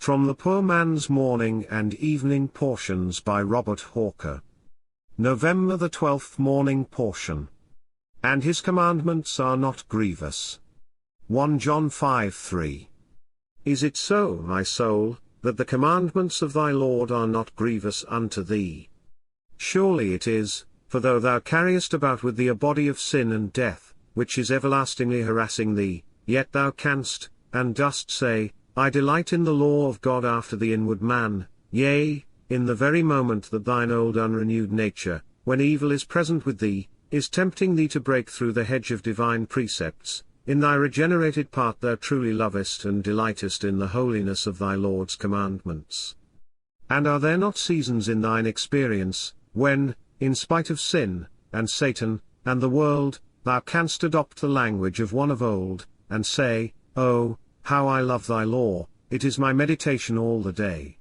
From the Poor Man's Morning and Evening Portions by Robert Hawker. November the 12th Morning Portion. And his commandments are not grievous. 1 John 5:3. Is it so, my soul, that the commandments of thy Lord are not grievous unto thee? Surely it is, for though thou carriest about with thee a body of sin and death, which is everlastingly harassing thee, yet thou canst, and dost say, I delight in the law of God after the inward man, yea, in the very moment that thine old unrenewed nature, when evil is present with thee, is tempting thee to break through the hedge of divine precepts, in thy regenerated part thou truly lovest and delightest in the holiness of thy Lord's commandments. And are there not seasons in thine experience, when, in spite of sin, and Satan, and the world, thou canst adopt the language of one of old, and say, Oh, how I love thy law, it is my meditation all the day.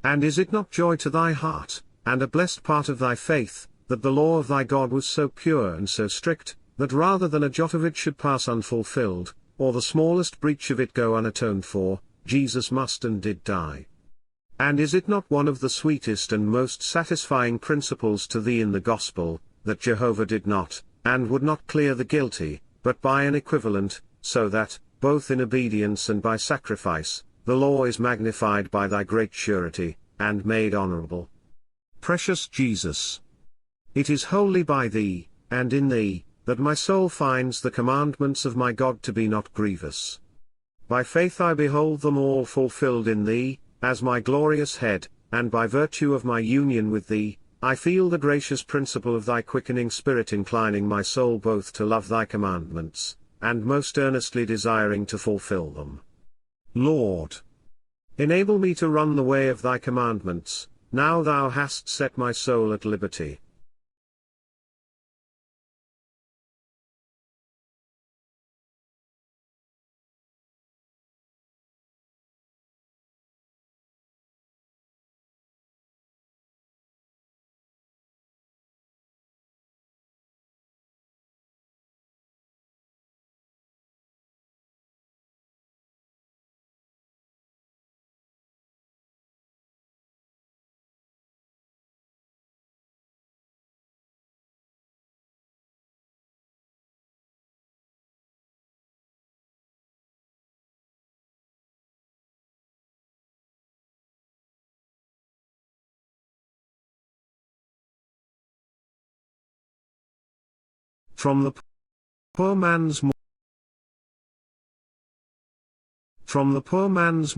And is it not joy to thy heart, and a blessed part of thy faith, that the law of thy God was so pure and so strict, that rather than a jot of it should pass unfulfilled, or the smallest breach of it go unatoned for, Jesus must and did die? And is it not one of the sweetest and most satisfying principles to thee in the gospel, that Jehovah did not, and would not clear the guilty, but by an equivalent, so that, both in obedience and by sacrifice, the law is magnified by thy great surety, and made honorable? Precious Jesus! It is wholly by thee, and in thee, that my soul finds the commandments of my God to be not grievous. By faith I behold them all fulfilled in thee, as my glorious head, and by virtue of my union with thee, I feel the gracious principle of thy quickening spirit inclining my soul both to love thy commandments, and most earnestly desiring to fulfill them. Lord, enable me to run the way of thy commandments, now thou hast set my soul at liberty. From the Poor Man's From the Poor Man's